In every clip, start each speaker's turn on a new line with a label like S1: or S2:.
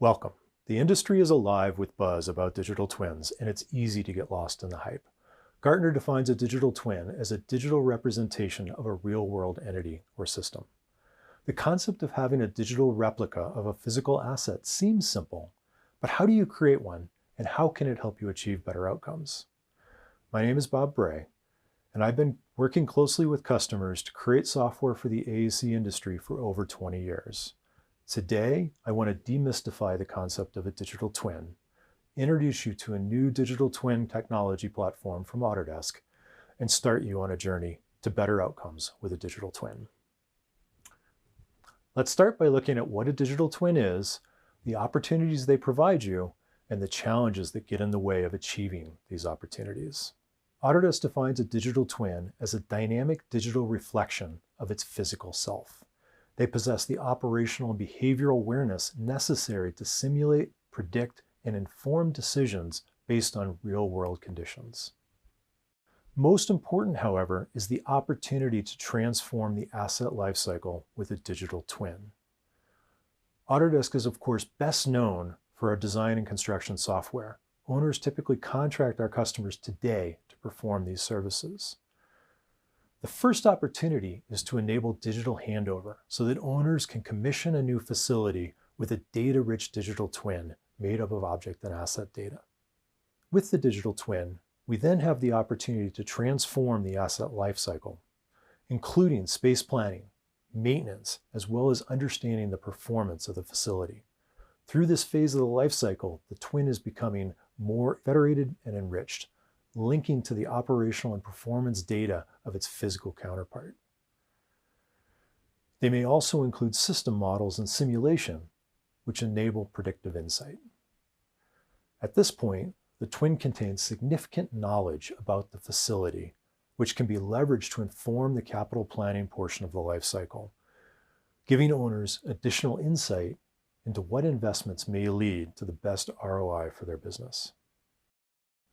S1: Welcome. The industry is alive with buzz about digital twins, and it's easy to get lost in the hype. Gartner defines a digital twin as a digital representation of a real-world entity or system. The concept of having a digital replica of a physical asset seems simple, but how do you create one, and how can it help you achieve better outcomes? My name is Bob Bray, and I've been working closely with customers to create software for the AEC industry for over 20 years. Today, I want to demystify the concept of a digital twin, introduce you to a new digital twin technology platform from Autodesk, and start you on a journey to better outcomes with a digital twin. Let's start by looking at what a digital twin is, the opportunities they provide you, and the challenges that get in the way of achieving these opportunities. Autodesk defines a digital twin as a dynamic digital reflection of its physical self. They possess the operational and behavioral awareness necessary to simulate, predict, and inform decisions based on real-world conditions. Most important, however, is the opportunity to transform the asset lifecycle with a digital twin. Autodesk is, of course, best known for our design and construction software. Owners typically contract our customers today to perform these services. The first opportunity is to enable digital handover so that owners can commission a new facility with a data-rich digital twin made up of object and asset data. With the digital twin, we then have the opportunity to transform the asset lifecycle, including space planning, maintenance, as well as understanding the performance of the facility. Through this phase of the lifecycle, the twin is becoming more federated and enriched, linking to the operational and performance data of its physical counterpart. They may also include system models and simulation, which enable predictive insight. At this point, the twin contains significant knowledge about the facility, which can be leveraged to inform the capital planning portion of the life cycle, giving owners additional insight into what investments may lead to the best ROI for their business.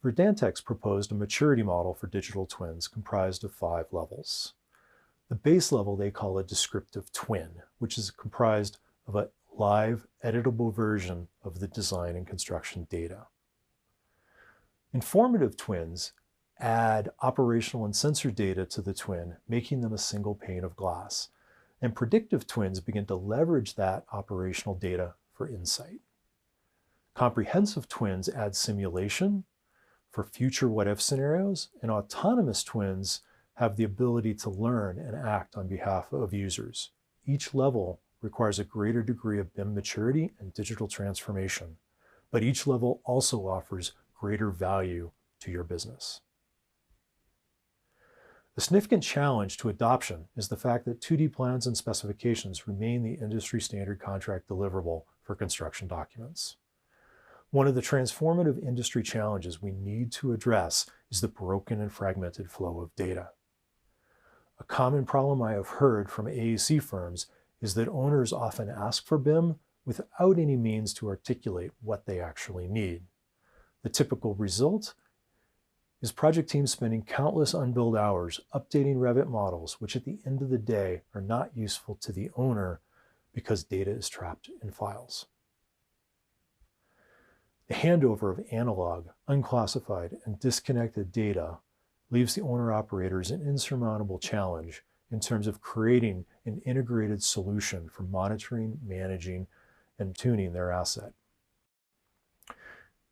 S1: Verdantix proposed a maturity model for digital twins comprised of 5 levels. The base level they call a descriptive twin, which is comprised of a live, editable version of the design and construction data. Informative twins add operational and sensor data to the twin, making them a single pane of glass. And predictive twins begin to leverage that operational data for insight. Comprehensive twins add simulation for future what-if scenarios, and autonomous twins have the ability to learn and act on behalf of users. Each level requires a greater degree of BIM maturity and digital transformation, but each level also offers greater value to your business. A significant challenge to adoption is the fact that 2D plans and specifications remain the industry standard contract deliverable for construction documents. One of the transformative industry challenges we need to address is the broken and fragmented flow of data. A common problem I have heard from AEC firms is that owners often ask for BIM without any means to articulate what they actually need. The typical result is project teams spending countless unbilled hours updating Revit models, which at the end of the day are not useful to the owner because data is trapped in files. The handover of analog, unclassified, and disconnected data leaves the owner-operators an insurmountable challenge in terms of creating an integrated solution for monitoring, managing, and tuning their asset.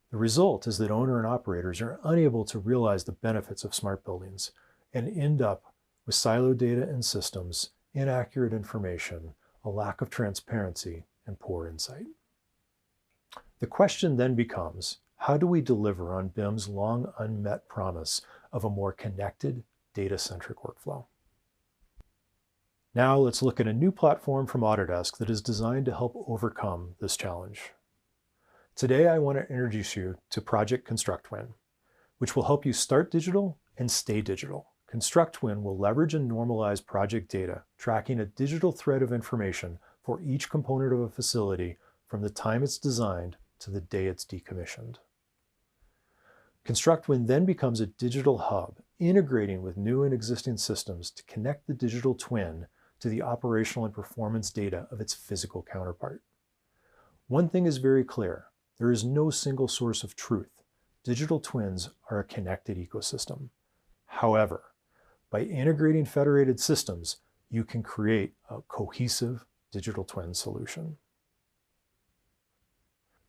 S1: The result is that owner and operators are unable to realize the benefits of smart buildings and end up with siloed data and systems, inaccurate information, a lack of transparency, and poor insight. The question then becomes, how do we deliver on BIM's long unmet promise of a more connected, data-centric workflow? Now let's look at a new platform from Autodesk that is designed to help overcome this challenge. Today I want to introduce you to Project ConstructWin, which will help you start digital and stay digital. ConstructWin will leverage and normalize project data, tracking a digital thread of information for each component of a facility from the time it's designed to the day it's decommissioned. ConstructWin then becomes a digital hub, integrating with new and existing systems to connect the digital twin to the operational and performance data of its physical counterpart. One thing is very clear. There is no single source of truth. Digital twins are a connected ecosystem. However, by integrating federated systems, you can create a cohesive digital twin solution.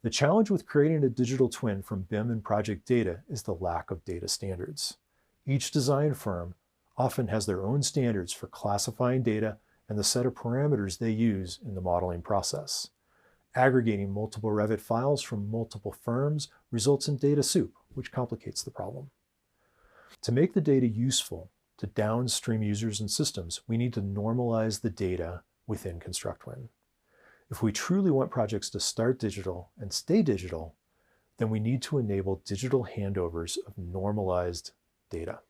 S1: The challenge with creating a digital twin from BIM and project data is the lack of data standards. Each design firm often has their own standards for classifying data and the set of parameters they use in the modeling process. Aggregating multiple Revit files from multiple firms results in data soup, which complicates the problem. To make the data useful to downstream users and systems, we need to normalize the data within ConstructWin. If we truly want projects to start digital and stay digital, then we need to enable digital handovers of normalized data.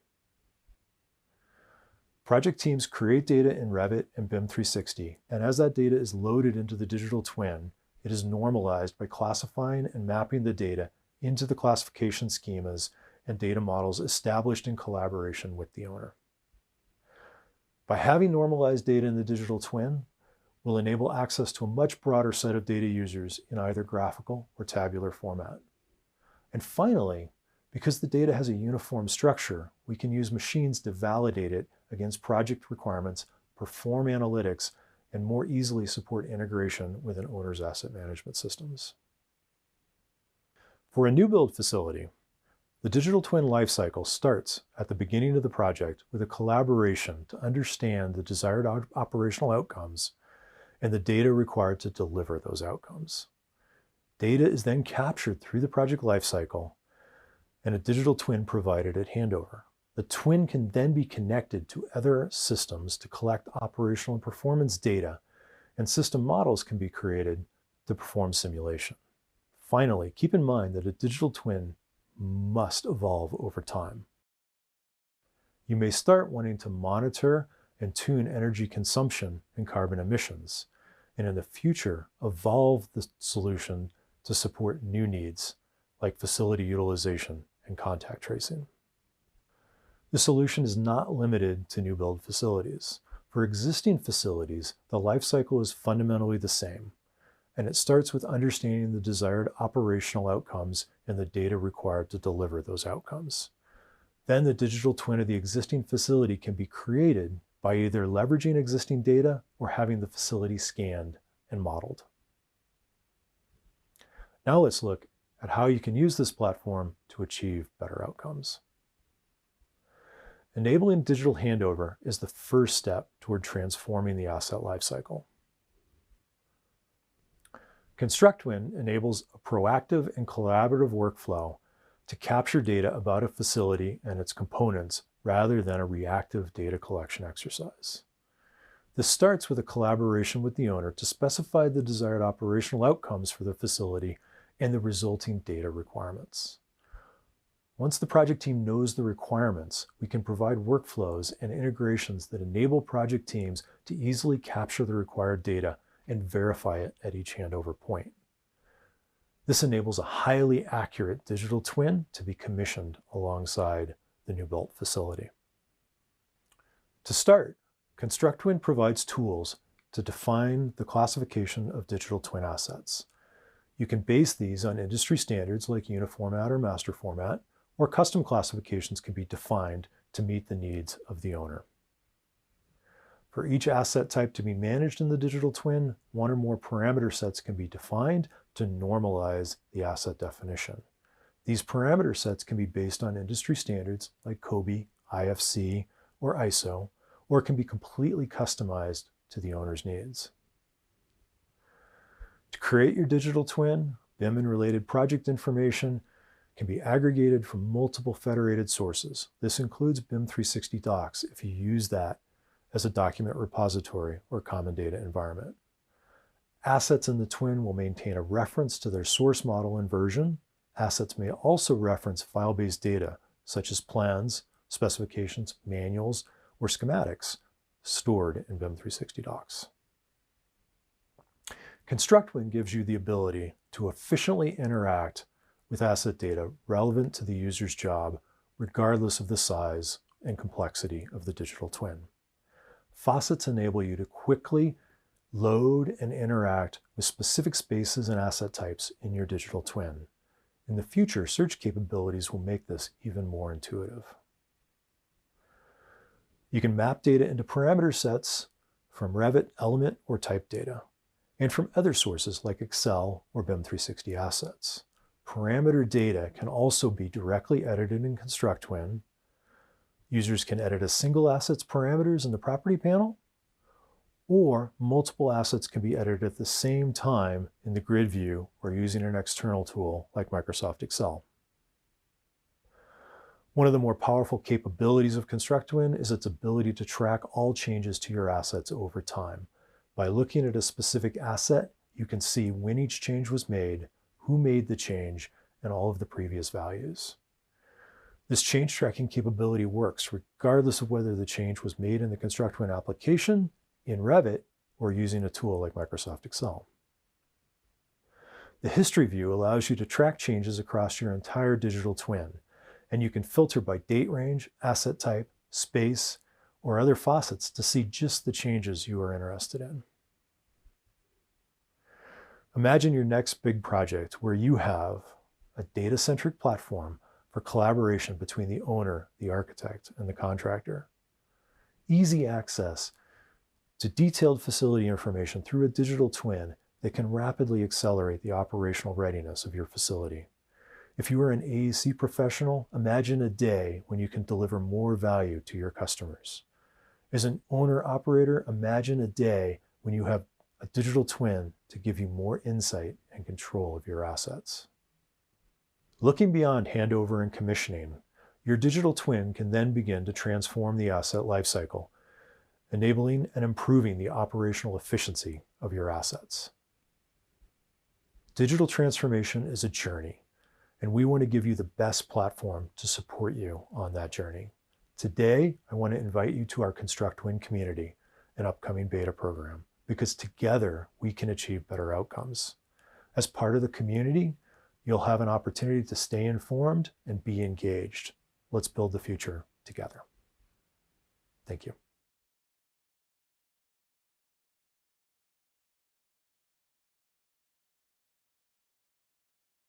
S1: Project teams create data in Revit and BIM 360, and as that data is loaded into the digital twin, it is normalized by classifying and mapping the data into the classification schemas and data models established in collaboration with the owner. By having normalized data in the digital twin, will enable access to a much broader set of data users in either graphical or tabular format. And finally, because the data has a uniform structure, we can use machines to validate it against project requirements, perform analytics, and more easily support integration with an owner's asset management systems. For a new build facility, the digital twin lifecycle starts at the beginning of the project with a collaboration to understand the desired operational outcomes and the data required to deliver those outcomes. Data is then captured through the project lifecycle and a digital twin provided at handover. The twin can then be connected to other systems to collect operational and performance data, and system models can be created to perform simulation. Finally, keep in mind that a digital twin must evolve over time. You may start wanting to monitor and tune energy consumption and carbon emissions, and in the future, evolve the solution to support new needs like facility utilization and contact tracing. The solution is not limited to new build facilities. For existing facilities, the life cycle is fundamentally the same, and it starts with understanding the desired operational outcomes and the data required to deliver those outcomes. Then the digital twin of the existing facility can be created by either leveraging existing data or having the facility scanned and modeled. Now let's look at how you can use this platform to achieve better outcomes. Enabling digital handover is the first step toward transforming the asset lifecycle. ConstructWin enables a proactive and collaborative workflow to capture data about a facility and its components rather than a reactive data collection exercise. This starts with a collaboration with the owner to specify the desired operational outcomes for the facility and the resulting data requirements. Once the project team knows the requirements, we can provide workflows and integrations that enable project teams to easily capture the required data and verify it at each handover point. This enables a highly accurate digital twin to be commissioned alongside the new built facility. To start, ConstructWin provides tools to define the classification of digital twin assets. You can base these on industry standards like Uniformat or Master Format, or custom classifications can be defined to meet the needs of the owner. For each asset type to be managed in the digital twin, one or more parameter sets can be defined to normalize the asset definition. These parameter sets can be based on industry standards like COBie, IFC, or ISO, or can be completely customized to the owner's needs. To create your digital twin, BIM and related project information can be aggregated from multiple federated sources. This includes BIM 360 Docs if you use that as a document repository or common data environment. Assets in the twin will maintain a reference to their source model and version. Assets may also reference file-based data, such as plans, specifications, manuals, or schematics stored in BIM 360 Docs. ConstructWin gives you the ability to efficiently interact with asset data relevant to the user's job, regardless of the size and complexity of the digital twin. Faucets enable you to quickly load and interact with specific spaces and asset types in your digital twin. In the future, search capabilities will make this even more intuitive. You can map data into parameter sets from Revit, Element, or type data, and from other sources like Excel or BIM 360 assets. Parameter data can also be directly edited in ConstructTwin. Users can edit a single asset's parameters in the property panel, or multiple assets can be edited at the same time in the grid view or using an external tool like Microsoft Excel. One of the more powerful capabilities of ConstructTwin is its ability to track all changes to your assets over time. By looking at a specific asset, you can see when each change was made, who made the change, and all of the previous values. This change tracking capability works regardless of whether the change was made in the ConstructTwin application, in Revit, or using a tool like Microsoft Excel. The history view allows you to track changes across your entire digital twin, and you can filter by date range, asset type, space, or other faucets to see just the changes you are interested in. Imagine your next big project where you have a data-centric platform for collaboration between the owner, the architect, and the contractor. Easy access to detailed facility information through a digital twin that can rapidly accelerate the operational readiness of your facility. If you are an AEC professional, imagine a day when you can deliver more value to your customers. As an owner-operator, imagine a day when you have a digital twin to give you more insight and control of your assets. Looking beyond handover and commissioning, your digital twin can then begin to transform the asset lifecycle, enabling and improving the operational efficiency of your assets. Digital transformation is a journey, and we want to give you the best platform to support you on that journey. Today, I want to invite you to our ConstructTwin community, an upcoming beta program, because together we can achieve better outcomes. As part of the community, you'll have an opportunity to stay informed and be engaged. Let's build the future together. Thank you.